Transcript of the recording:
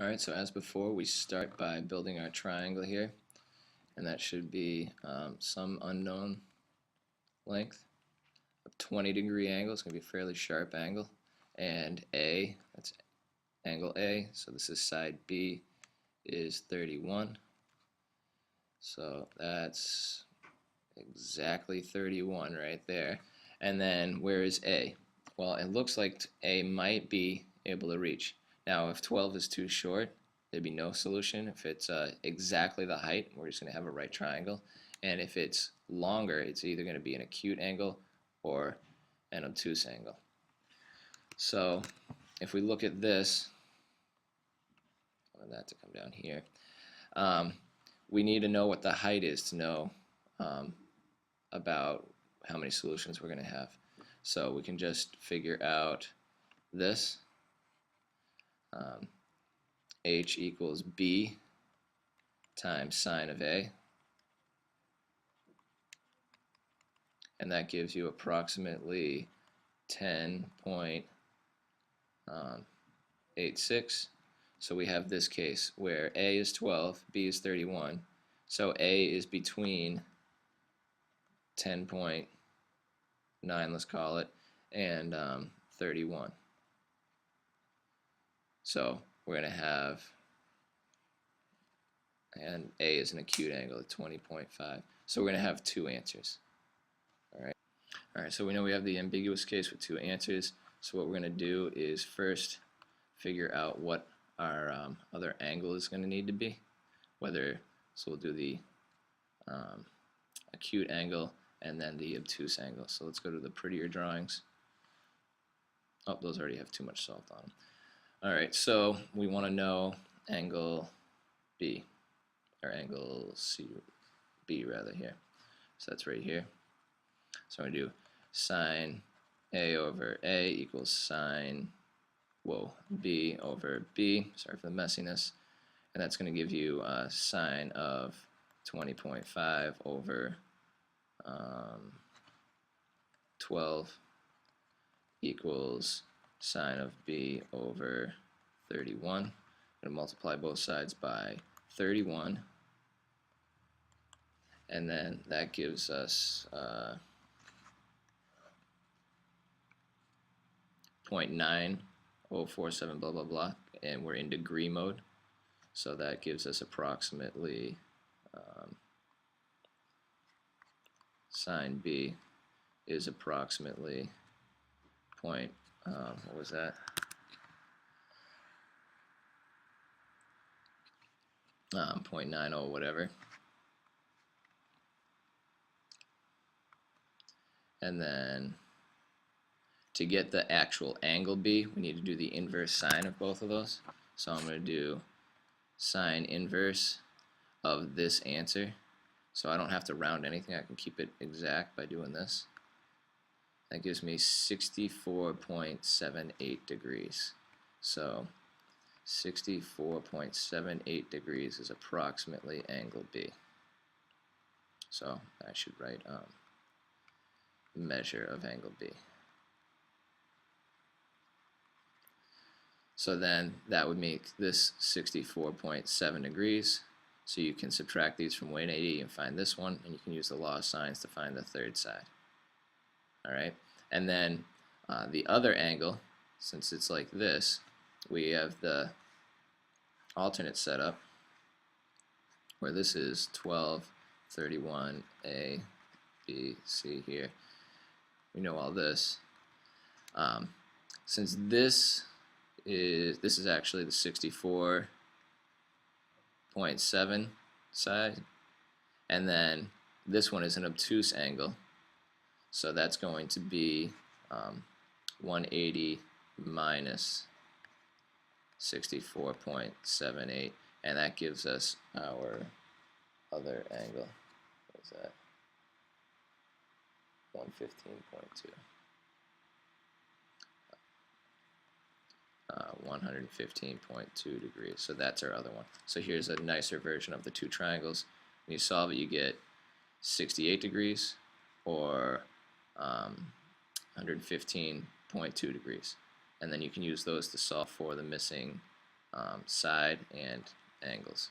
Alright, so as before, we start by building our triangle here, and that should be some unknown length. A 20-degree angle, it's going to be a fairly sharp angle, and A, that's angle A, so this is side B, is 31. So that's exactly 31 right there. And then where is A? Well, it looks like A might be able to reach. Now, if 12 is too short, there'd be no solution. If it's exactly the height, we're just going to have a right triangle. And if it's longer, it's either going to be an acute angle or an obtuse angle. So if we look at this, I want that to come down here, we need to know what the height is to know about how many solutions we're going to have. So we can just figure out this. H equals B times sine of A, and that gives you approximately 10.86. So we have this case where A is 12, B is 31, so A is between 10.9, let's call it, and 31. So we're going to have, and A is an acute angle at 20.5. So we're going to have two answers. Alright, so we know we have the ambiguous case with two answers. So what we're going to do is first figure out what our other angle is going to need to be. So we'll do the acute angle and then the obtuse angle. So let's go to the prettier drawings. Oh, those already have too much salt on them. Alright, so we want to know angle B, or angle B rather here. So that's right here. So I'm going to do sine A over A equals sine B over B. Sorry for the messiness. And that's going to give you sine of 20.5 over 12 equals sine of B over 31. I'm going to multiply both sides by 31, and then that gives us 0.9047 blah blah blah, and we're in degree mode, so that gives us approximately sine B is approximately what was that? 0.90 whatever. And then to get the actual angle B, we need to do the inverse sine of both of those. So I'm going to do sine inverse of this answer. So I don't have to round anything. I can keep it exact by doing this. That gives me 64.78 degrees. So 64.78 degrees is approximately angle B. So I should write measure of angle B. So then that would make this 64.7 degrees. So you can subtract these from 180 and find this one, and you can use the law of sines to find the third side. Alright, and then the other angle, since it's like this, we have the alternate setup where this is 12, 31, A, B, C here. We know all this. Since this is actually the 64.7 side, and then this one is an obtuse angle, so that's going to be 180 minus 64.78, and that gives us our other angle. What is that? 115.2. 115.2 degrees. So that's our other one. So here's a nicer version of the two triangles. When you solve it, you get 68 degrees or 115.2 degrees. And then you can use those to solve for the missing side and angles.